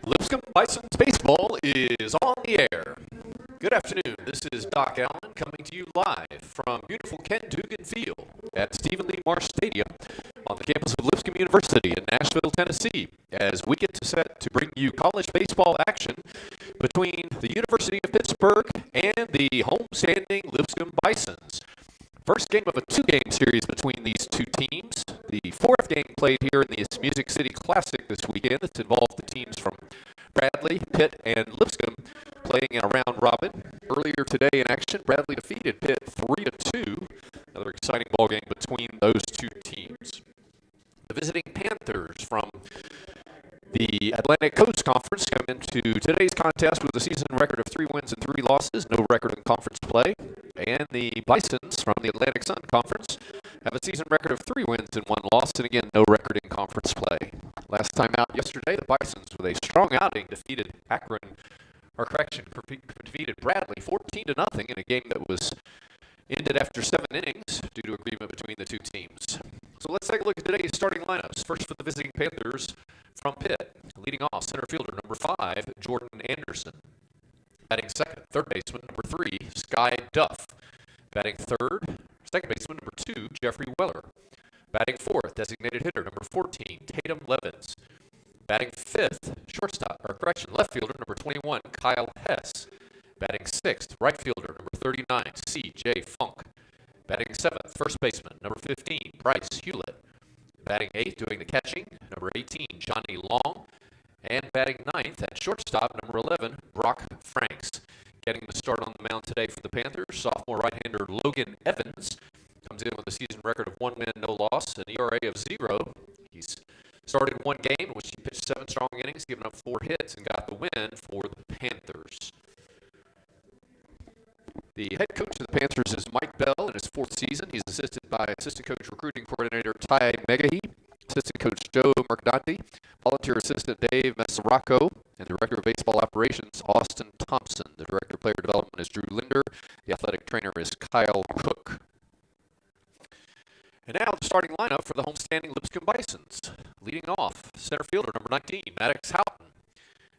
Lipscomb Bison's baseball is on the air. Good afternoon. This is Doc Allen coming to you live from beautiful Ken Dugan Field at Stephen Lee Marsh Stadium on the campus of Lipscomb University in Nashville, Tennessee, as we get set to bring you college baseball action between the University of Pittsburgh and the homestanding Lipscomb Bisons. First game of a two-game series between these two teams. The fourth game played here in the Music City Classic this weekend. It's involved the teams from Bradley, Pitt, and Lipscomb playing in a round robin. Earlier today in action, Bradley defeated Pitt 3-2. Another exciting ball game between those two teams. The visiting Panthers from the Atlantic Coast Conference come into today's contest with a season record of 3 wins and 3 losses, no record in conference play. And the Bisons from the Atlantic Sun Conference have a season record of 3 wins and 1 loss, and again, no record in conference play. Last time out yesterday, the Bisons, with a strong outing, defeated Bradley 14-0 in a game that was ended after 7 innings due to agreement between the two teams. So let's take a look at today's starting lineups. First for the visiting Panthers from Pitt. Leading off, center fielder number 5, Jordan Anderson. Batting second, third baseman number 3, Sky Duff. Batting third, second baseman number 2, Jeffrey Weller. Batting fourth, designated hitter number 14, Tatum Levins. Batting fifth, left fielder number 21, Kyle Hess. Batting sixth, right fielder number 39, C.J. Funk. Batting seventh, first baseman number 15, Bryce Hewlett. Batting eighth, doing the catching, number 18, Johnny Long. And batting ninth at shortstop, number 11, Brock Franks. Getting the start on the mound today for the Panthers, sophomore right-hander Logan Evans comes in with a season record of 1 win, no loss, an ERA of 0. He's started 1 game in which he pitched 7 strong innings, given up 4 hits, and got the win for the Panthers. The head coach of the Panthers is Mike Bell in his 4th season. He's assisted by assistant coach recruiting coordinator Ty Megahy, assistant coach Joe Mercadante, volunteer assistant Dave Messeracco, and the director of baseball operations Austin Thompson. The director of player development is Drew Linder. The athletic trainer is Kyle Cook. And now the starting lineup for the homestanding Lipscomb Bisons. Leading off, center fielder number 19, Maddox Houghton.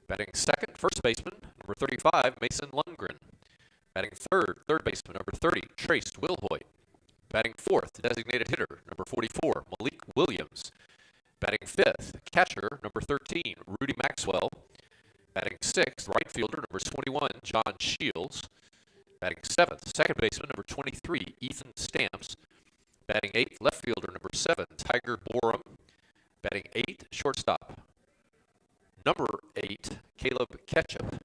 Batting second, first baseman number 35, Mason Lundgren. Batting third baseman number 30, Trace Wilhoit. Batting fourth, designated hitter number 44, Malik Williams. Batting fifth, catcher number 13, Rudy Maxwell. Batting sixth, right fielder number 21, John Shields. Batting seventh, second baseman number 23, Ethan Stamps. Batting eighth, left fielder number 7, Tiger Borum. Batting eighth, shortstop number 8, Caleb Ketchup.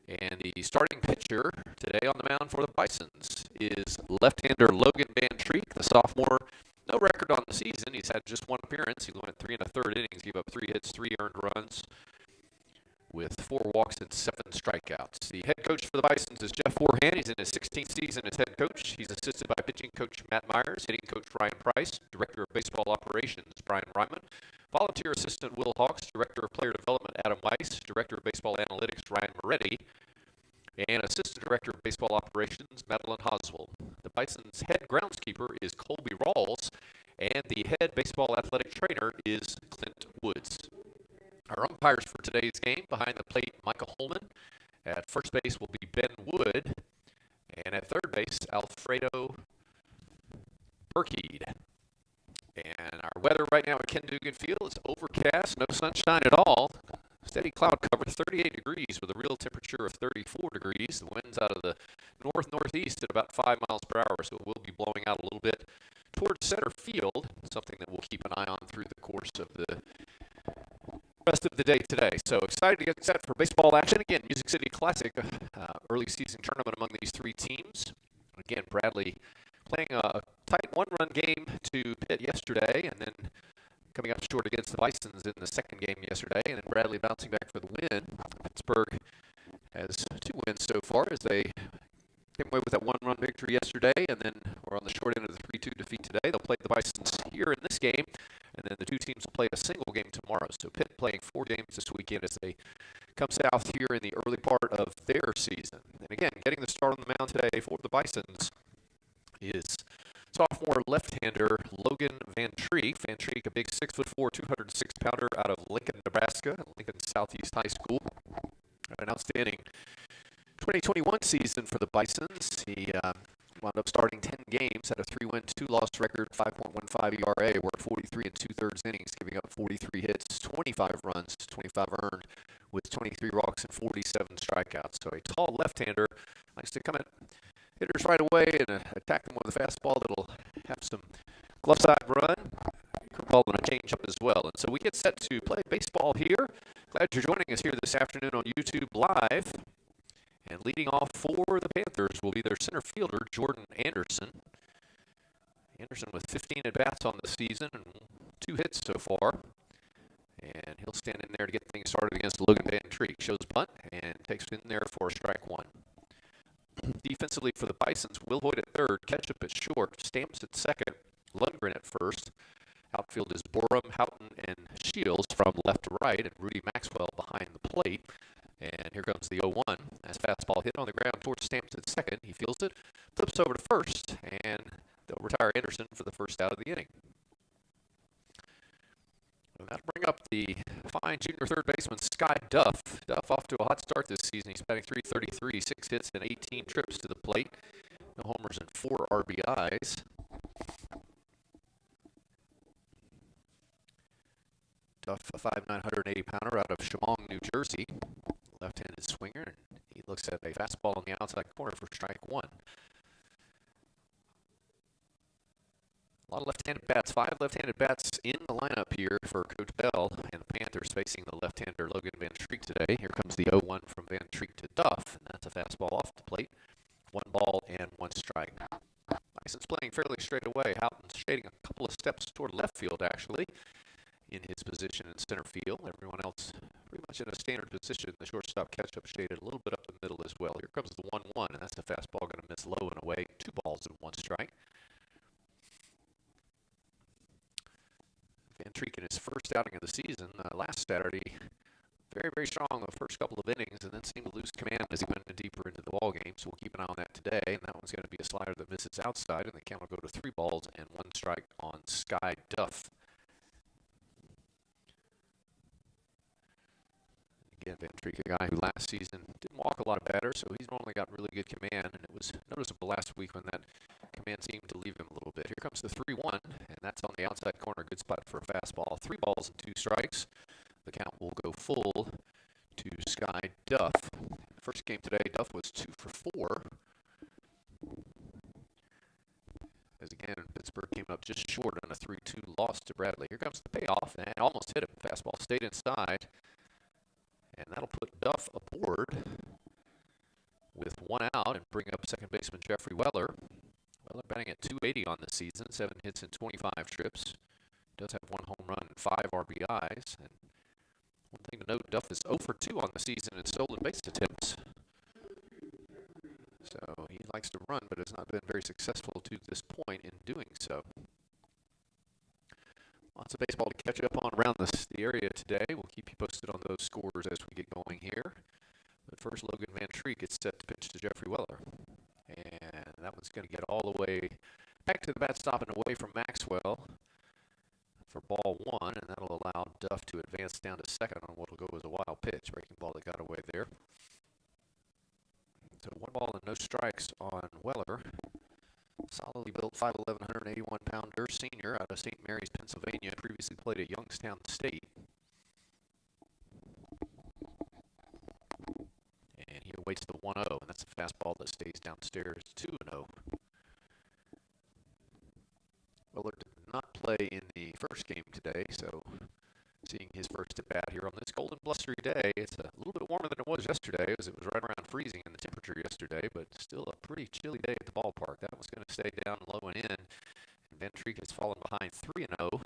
And the starting pitcher today on the mound for the Bisons is left-hander Logan Van Treek, the sophomore. No record on the season. He's had just 1 appearance. He went 3 1/3 innings, gave up 3 hits, 3 earned runs, with 4 walks and 7 strikeouts. The head coach for the Bisons is Jeff Forhan. He's in his 16th season as head coach. He's assisted by pitching coach Matt Myers, hitting coach Ryan Price, director of baseball operations Brian Ryman, volunteer assistant Will Hawks, director of player development Adam Weiss, director of baseball analytics Ryan Moretti, and assistant director of baseball operations Madeline Hoswell. The Bison's head groundskeeper is Colby Rawls, and the head baseball athletic trainer is Clint Woods. Our umpires for today's game, behind the plate, Michael Holman. At first base will be Ben Wood. And at third base, Alfredo Burkeed. And our weather right now at Ken Dugan Field is overcast, no sunshine at all. Steady cloud cover, 38 degrees with a real temperature of 34 degrees. The wind's out of the north-northeast at about 5 miles per hour, so it will be blowing out a little bit towards center field, something that we'll keep an eye on through the course of the rest of the day today. So excited to get set for baseball action. Again, Music City Classic, early season tournament among these 3 teams. Again, Bradley playing a tight 1-run game to Pitt yesterday, and then coming up short against the Bisons in the second game yesterday, and then Bradley bouncing back for the win. Pittsburgh has 2 wins so far as they came away with that 1-run victory yesterday, and then we're on the short end of the 3-2 defeat today. They'll play the Bisons here in this game, and then the 2 teams will play a single game tomorrow. So Pitt playing 4 games this weekend as they come south here in the early part of their season. And again, getting the start on the mound today for the Bisons is sophomore left-hander Logan Van Treek. Van Treek, a big 6'4", 206-pounder out of Lincoln, Nebraska, Lincoln Southeast High School. Had an outstanding 2021 season for the Bisons. He wound up starting 10 games, had a 3-win, 2-loss record, 5.15 ERA, worked 43 and 2/3 innings, giving up 43 hits, 25 runs, 25 earned, with 23 walks and 47 strikeouts. So a tall left-hander likes to come at hitters right away and attack them with a fastball that'll have some glove side run, curveball and a changeup as well. And so we get set to play baseball here. Glad you're joining us here this afternoon on YouTube Live. And leading off for the Panthers will be their center fielder, Jordan Anderson. Anderson with 15 at-bats on the season and 2 hits so far. And he'll stand in there to get things started against Logan Van Treek. Shows bunt and takes it in there for strike 1. Defensively for the Bisons, Will Hoyt at third, Ketchup at short, Stamps at second, Lundgren at first. Outfield is Borum, Houghton, and Shields from left to right, and Rudy Maxwell behind the plate. And here comes the 0-1. As fastball hit on the ground towards Stamps at second. He fields it, flips over to first, and they'll retire Anderson for the first out of the inning. And that'll bring up the fine junior third baseman, Sky Duff. Duff off to a hot start this season. He's batting .333, 6 hits and 18 trips to the plate. No homers and 4 RBIs. Duff, a 5'9", 180-pounder out of Chemung, New Jersey. Left-handed swinger, and he looks at a fastball on the outside corner for strike 1. A lot of left-handed bats, 5 left-handed bats in the lineup here for Coach Bell and the Panthers facing the left-hander Logan Van Treek today. Here comes the 0-1 from Van Treek to Duff, and that's a fastball off the plate. 1 ball and 1 strike. Bison's playing fairly straight away. Houghton's shading a couple of steps toward left field, actually, in his position in center field. Everyone else pretty much in a standard position. The shortstop Ketchup shaded a little bit up the middle as well. Here comes the 1-1, and that's a fastball going to miss low and away. 2 balls and 1 strike. Van Treek in his first outing of the season last Saturday, very, very strong the first couple of innings, and then seemed to lose command as he went deeper into the ball game. So we'll keep an eye on that today, and that one's going to be a slider that misses outside, and the count will go to 3 balls and 1 strike on Sky Duff. Again, Van Treek, a guy who last season didn't walk a lot of batters, so he's normally got really good command, and it was noticeable last week when that command seemed to leave him a little bit. Here comes the 3-1, and that's on the outside corner. Good spot for a fastball. 3 balls and 2 strikes. The count will go full to Sky Duff. First game today, Duff was 2 for 4. As again, Pittsburgh came up just short on a 3-2 loss to Bradley. Here comes the payoff, and almost hit him. Fastball stayed inside. And that'll put Duff aboard with 1 out and bring up second baseman Jeffrey Weller. Weller batting at .280 on the season, 7 hits and 25 trips. Does have 1 home run and 5 RBIs. And one thing to note, Duff is 0 for 2 on the season in stolen base attempts. So he likes to run, but has not been very successful to this point in doing so. Lots of baseball to catch up on around the area today. We'll keep you posted on those scores as we get going here. But first, Logan Van Treek gets set to pitch to Jeffrey Weller. And that one's going to get all the way back to the bat stop and away from Maxwell for ball 1. And that'll allow Duff to advance down to second on what will go as a wild pitch. Breaking ball that got away there. So 1 ball and no strikes on Weller. Solidly built, 5'11", 181-pounder senior out of St. Mary's, Pennsylvania. Previously played at Youngstown State. And he awaits the 1-0, and that's a fastball that stays downstairs, 2-0. Weller did not play in the first game today, so seeing his first at bat here on this cold and blustery day. It's a little bit warmer than it was yesterday, as it was right around freezing in the temperature yesterday, but still a pretty chilly day at the ballpark. That was going to stay down low and in, and Van Treek has fallen behind 3-0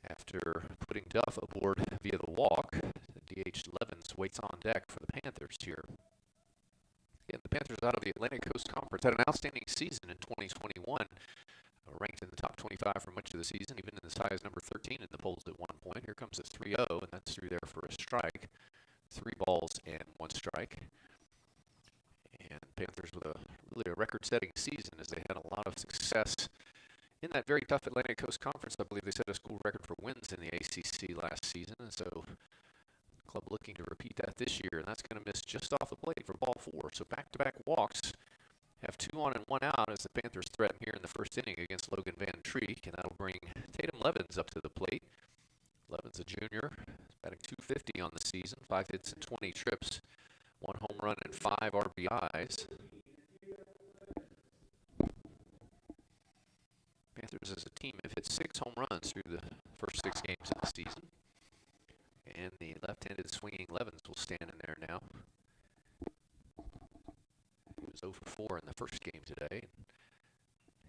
after putting Duff aboard via the walk. The DH Levens waits on deck for the Panthers here. Again, the Panthers out of the Atlantic Coast Conference had an outstanding season in 2021. Ranked in the top 25 for much of the season, even as high as number 13 in the polls at one point. Here comes a 3-0, and that's through there for a strike. 3 balls and 1 strike. And Panthers with really a record-setting season as they had a lot of success in that very tough Atlantic Coast Conference. I believe they set a school record for wins in the ACC last season, and so club looking to repeat that this year, and that's going to miss just off the plate for ball 4. So back-to-back walks, have 2 on and 1 out as the Panthers threaten here in the first inning against Logan Van Treek, and that'll bring Tatum Levens up to the plate. Levens, a junior, batting .250 on the season, 5 hits and 20 trips, 1 home run and 5 RBIs. Panthers as a team have hit 6 home runs through the first 6 games of the season. And the left-handed swinging Levens will stand in there now. He was 0 for 4 in the first game today.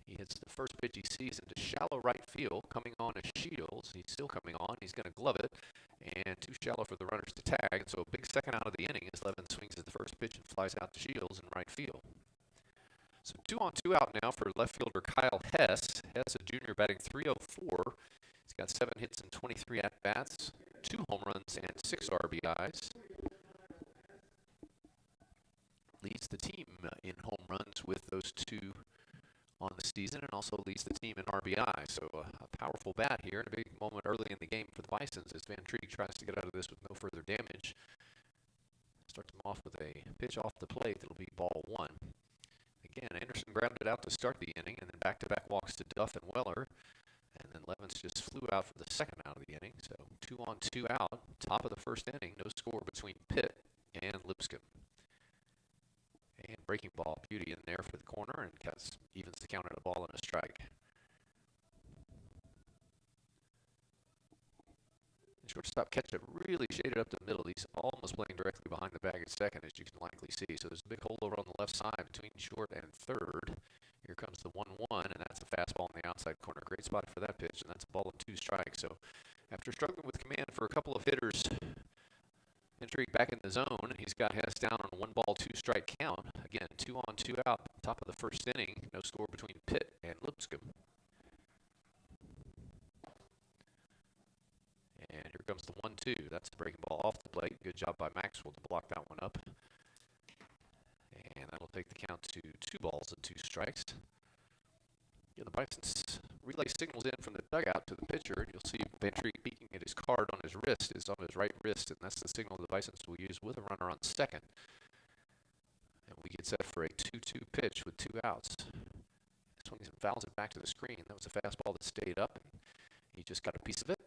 He hits the first pitch he sees into shallow right field. Coming on is Shields. He's still coming on. He's going to glove it. And too shallow for the runners to tag. And so a big second out of the inning as Levens swings at the first pitch and flies out to Shields in right field. So 2 on 2 out now for left fielder Kyle Hess. Hess, a junior, batting .304. He's got 7 hits and 23 at-bats, 2 home runs and 6 RBIs. Leads the team in home runs with those 2 on the season, and also leads the team in RBI. So a powerful bat here, and a big moment early in the game for the Bisons as Van Treek tries to get out of this with no further damage. Starts him off with a pitch off the plate that'll be ball 1. Again, Anderson grounded out to start the inning, and then back-to-back walks to Duff and Weller. And then Levens just flew out for the second out of the inning. So 2 on 2 out, top of the first inning, no score between Pitt and Lipscomb. And breaking ball, beauty in there for the corner, and evens the count at a ball and a strike. The shortstop catcher really shaded up the middle. He's almost playing directly behind the bag at second, as you can likely see. So there's a big hole over on the left side between short and third. Here comes the 1-1, and that's a fastball in the outside corner. Great spot for that pitch, and that's a ball and 2 strikes. So after struggling with command for a couple of hitters, Intrigue back in the zone, and he's got Hess down on a 1-ball, 2-strike count. Again, 2 on 2 out, top of the first inning. No score between Pitt and Lipscomb. And here comes the 1-2. That's the breaking ball off the plate. Good job by Maxwell to block that one up. And that'll take the count to 2 balls and 2 strikes. Yeah, the Bison's relay signals in from the dugout to the pitcher. You'll see Van Treek peeking at his card on his wrist. It's on his right wrist, and that's the signal the Bisons will use with a runner on second. And we get set for a 2-2 pitch with 2 outs. Swings and fouls it back to the screen. That was a fastball that stayed up, and he just got a piece of it.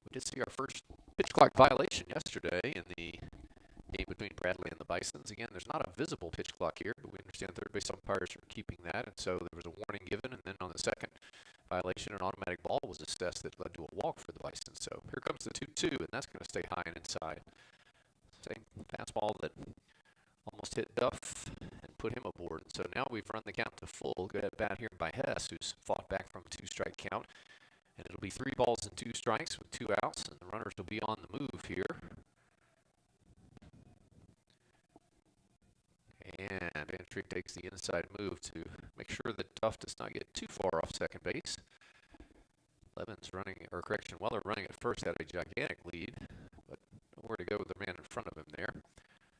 We did see our first pitch clock violation yesterday in the game between Bradley and the Bisons. Again, there's not a visible pitch clock here, but we understand third base umpires are keeping that, and so there was a warning given, and then on the second violation, an automatic ball was assessed that led to a walk for the Bisons. So here comes the 2-2, and that's going to stay high and inside. Same fastball that almost hit Duff and put him aboard. So now we've run the count to full. Good at bat here by Hess, who's fought back from a 2-strike count. And it'll be 3 balls and 2 strikes with 2 outs, and the runners will be on the move here. And Van Treek takes the inside move to make sure that Duff does not get too far off second base. Weller running at first had a gigantic lead, but nowhere to go with the man in front of him there.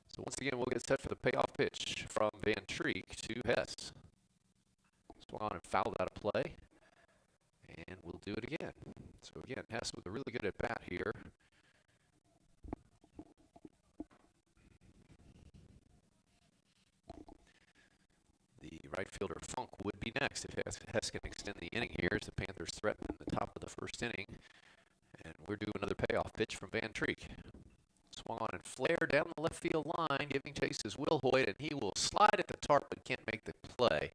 So once again, we'll get set for the payoff pitch from Van Treek to Hess. Swung on and fouled out of play. And we'll do it again. So again, Hess with a really good at bat here. The right fielder Funk would be next if Hess can extend the inning here as the Panthers threaten in the top of the first inning. And we're due another payoff pitch from Van Treek. Swung on and flared down the left field line. Giving chase is Will Hoyt, and he will slide at the tarp but can't make the play.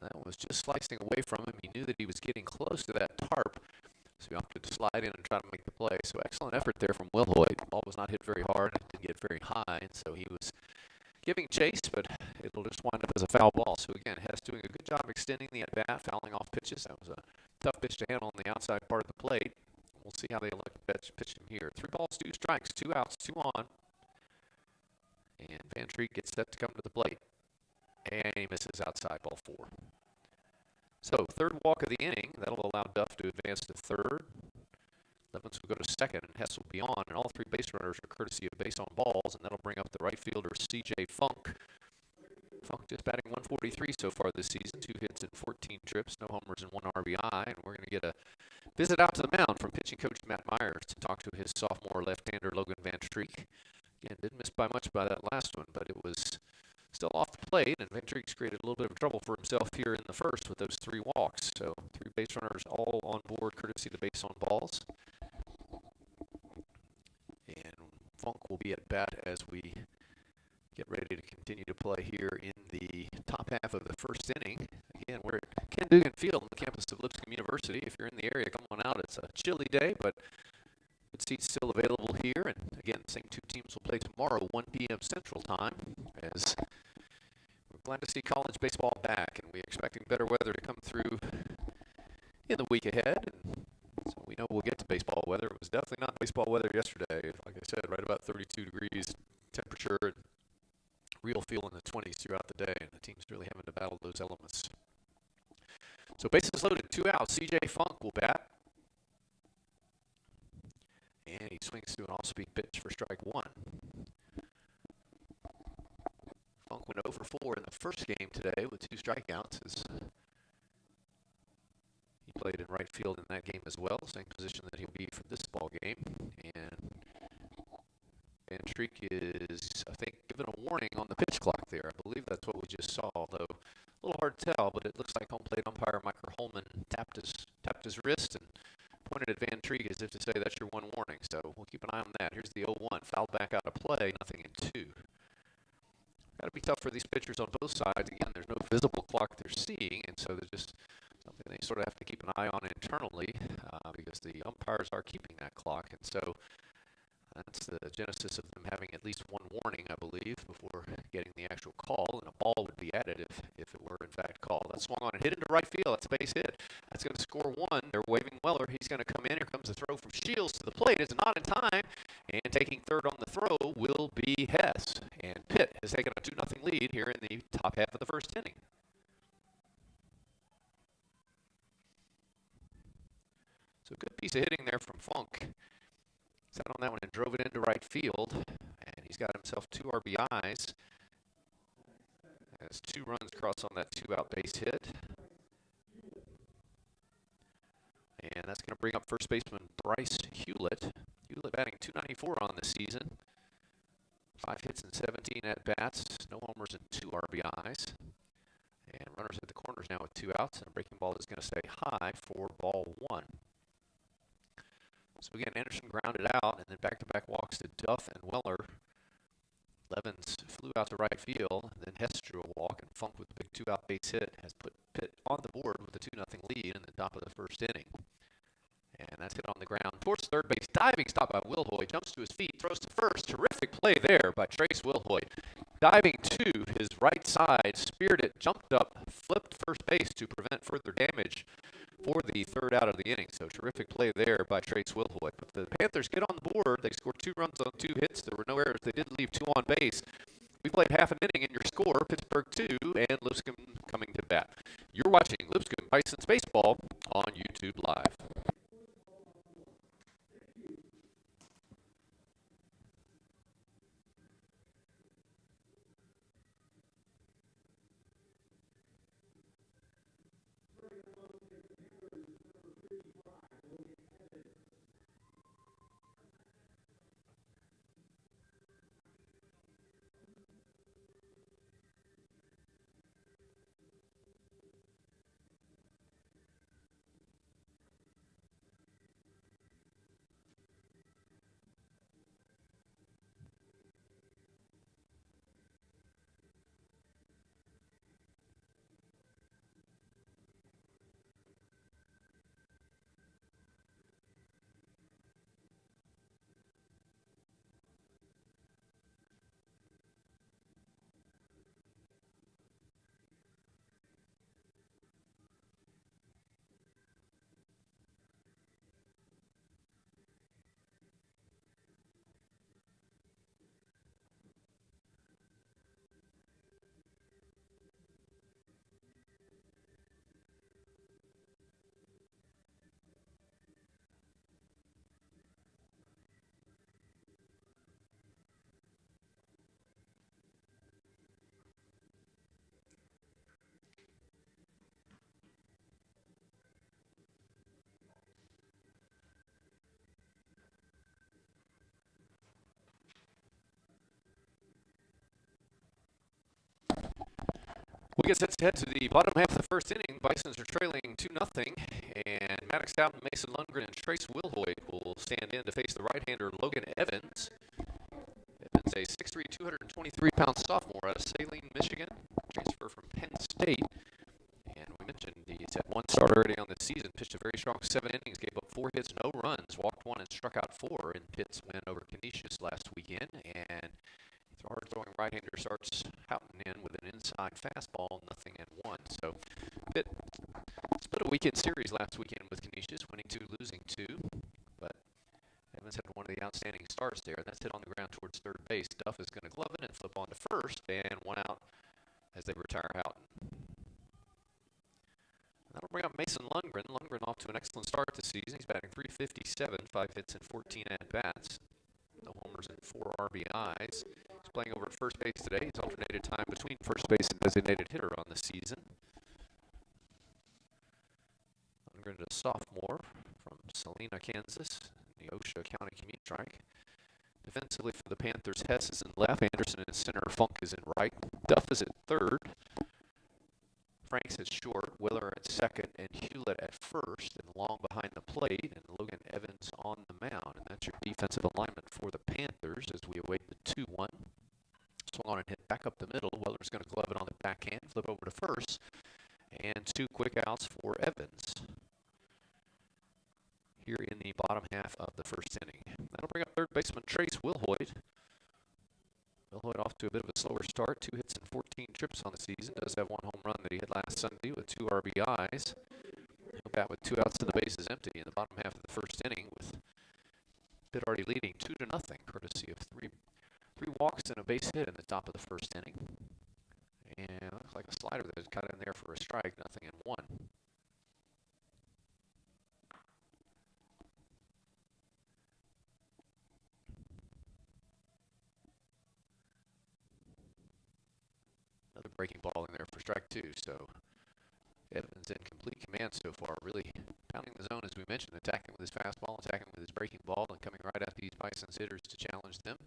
That was just slicing away from him. He knew that he was getting close to that tarp, so he opted to slide in and try to make the play. So excellent effort there from Will Hoyt. The ball was not hit very hard. It didn't get very high, and so he was giving chase, but it'll just wind up as a foul ball. So again, Hess doing a good job extending the at-bat, fouling off pitches. That was a tough pitch to handle on the outside part of the plate. We'll see how they look pitch him here. 3 balls, 2 strikes, 2 outs, 2 on. And Van Treek gets set to come to the plate. And he misses outside, ball 4. So, third walk of the inning. That'll allow Duff to advance to third. Levens will go to second, and Hess will be on. And all 3 base runners are courtesy of base on balls, and that'll bring up the right fielder, C.J. Funk. Funk just batting 143 so far this season, 2 hits and 14 trips, no homers and 1 RBI. And we're going to get a visit out to the mound from pitching coach Matt Myers to talk to his sophomore left-hander Logan Van Treek. Again, didn't miss by much by that last one, but it was still off the plate, and Van Treek's created a little bit of trouble for himself here in the first with those 3 walks. So 3 base runners all on board, courtesy of the base on balls. And Funk will be at bat as we get ready to continue to play here in the top half of the first inning. Again, we're at Ken Dugan Field on the campus of Lipscomb University. If you're in the area, come on out. It's a chilly day, but good seats still available here. And again, the same 2 teams will play tomorrow, 1 p.m. Central Time, as we're glad to see college baseball back, and we're expecting better weather to come through in the week ahead. And so we know we'll get to baseball weather. It was definitely not baseball weather yesterday. Like I said, right about 32 degrees temperature, and real feel in the 20s throughout the day, and the team's really having to battle those elements. So bases loaded, 2 outs. C.J. Funk will bat. And he swings through an off-speed pitch for strike 1. Funk went 0 for 4 in the first game today with 2 strikeouts, as he played in right field in that game as well, same position that he'll be for this ball game. And Van Treek is, I think, given a warning on the pitch clock there. I believe that's what we just saw, although a little hard to tell, but it looks like home plate umpire Michael Holman tapped his wrist and pointed at Van Treek as if to say that's your 1 warning. So we'll keep an eye on that. Here's the 0-1, fouled back out of play, 0-2. Got to be tough for these pitchers on both sides. Again, there's no visible clock they're seeing, and so there's just something they sort of have to keep an eye on internally because the umpires are keeping that clock. And so that's the genesis of them having at least 1 warning, I believe, before getting the actual call. And a ball would be added if it were, in fact, called. That swung on and hit into right field. That's a base hit. That's going to score 1. They're waving Weller. He's going to come in. Here comes the throw from Shields to the plate. It's not in time. And taking third on the throw will be Hess. And Pitt has taken a 2-0 lead here in the top half of the first inning. So good piece of hitting there from Funk. Sat on that one and drove it into right field, and he's got himself 2 RBIs. Has 2 runs across on that 2-out base hit. And that's going to bring up first baseman Bryce Hewlett. Hewlett batting .294 on the season. 5 hits and 17 at-bats, no homers and 2 RBIs. And runners at the corners now with 2 outs, and a breaking ball is going to stay high for ball 1. So again, Anderson grounded out, and then back-to-back walks to Duff and Weller. Levens flew out to right field, and then Hess drew a walk, and Funk with the big 2-out base hit has put Pitt on the board with a 2-0 lead in the top of the first inning. And that's hit on the ground towards third base. Diving stop by Wilhoit. Jumps to his feet, throws to first. Terrific play there by Trace Wilhoit. Diving to his right side, speared it, jumped up, flipped first base to prevent further damage for the 3rd out of the inning. So terrific play there by Trace Wilhoit. But the Panthers get on the board. They scored 2 runs on 2 hits. There were no errors. They did leave 2 on base. We played half an inning in your score, Pittsburgh 2 and Lipscomb coming to bat. You're watching Lipscomb Bison's Baseball on YouTube Live. We get set to head to the bottom half of the first inning. Bisons are trailing 2-0, and Maddox Houghton, Mason Lundgren, and Trace Wilhoit will stand in to face the right-hander Logan Evans. Evans, a 6'3", 223-pound sophomore out of Saline, Michigan, transfer from Penn State. And we mentioned he's had one start already on the season, pitched a very strong 7 innings, gave up 4 hits, no runs, walked 1, and struck out 4 in Pitt's win over Canisius last weekend. And the hard-throwing right-hander starts Houghton in with an inside fastball, 0-1. So Pitt split a weekend series last weekend with Canisius, winning 2, losing 2. But Evans had one of the outstanding starts there. That's hit on the ground towards third base. Duff is going to glove it and flip on to first, and 1 out as they retire Houghton. That'll bring up Mason Lundgren. Lundgren off to an excellent start this season. He's batting .357, 5 hits and 14 at-bats. No homers and 4 RBIs. He's playing over at first base today. He's alternated time between first base and designated hitter on the season. Lundgren is a sophomore from Salina, Kansas, Neosho County Community Strike. Defensively for the Panthers, Hess is in left, Anderson in center, Funk is in right, Duff is at third. Franks at short, Willer at second, and Hewlett at first, and long behind the plate, and Logan Evans on the mound. And that's your defensive alignment for the Panthers as we await the 2-1. Swung on and hit back up the middle. Weller's going to glove it on the backhand, flip over to first, and 2 quick outs for Evans here in the bottom half of the first inning. That'll bring up third baseman Trace Wilhoit. Wilhoit off to a bit of a slower start, 2 hits and 14 trips on the season. Does have 1 home run that he hit last Sunday with 2 RBIs. He'll bat with 2 outs and the bases empty in the bottom half of the first inning, with Pitt already leading 2-0, courtesy of three walks and a base hit in the top of the first inning. And looks like a slider that got in there for a strike, 0-1. Another breaking ball in there for strike 2. So Evans in complete command so far, really pounding the zone, as we mentioned, attacking with his fastball, attacking with his breaking ball, and coming right at these Bison's hitters to challenge them.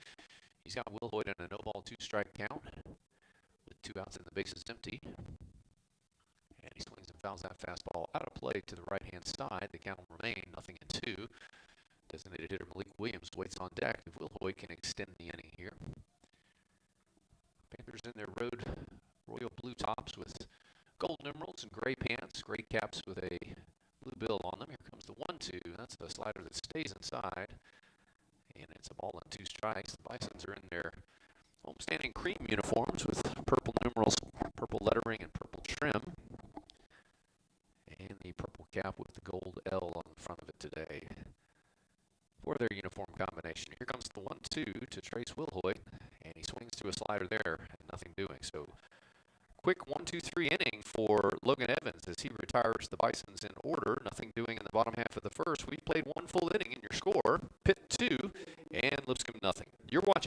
He's got Wilhoit in a no-ball, 2-strike count with 2 outs and the bases empty. And he swings and fouls that fastball out of play to the right-hand side. The count will remain 0-2. Designated hitter Malik Williams waits on deck if Wilhoit can extend the inning here. Panthers in their road royal blue tops with gold numerals and gray pants, gray caps with a blue bill on them. Here comes the 1-2. That's a slider that stays inside. And it's a ball and 2 strikes. The Bisons are in their homestanding cream uniforms with purple numerals, purple lettering, and purple trim. And the purple cap with the gold L on the front of it today for their uniform combination. Here comes the 1-2 to Trace Wilhoit, and he swings to a slider there, and nothing doing. So quick 1-2-3 inning for Logan Evans as he retires the Bisons in order. Nothing doing in the bottom half of the first. We've played 1 full inning in your score. Pitt 2 and Lipscomb 0. You're watching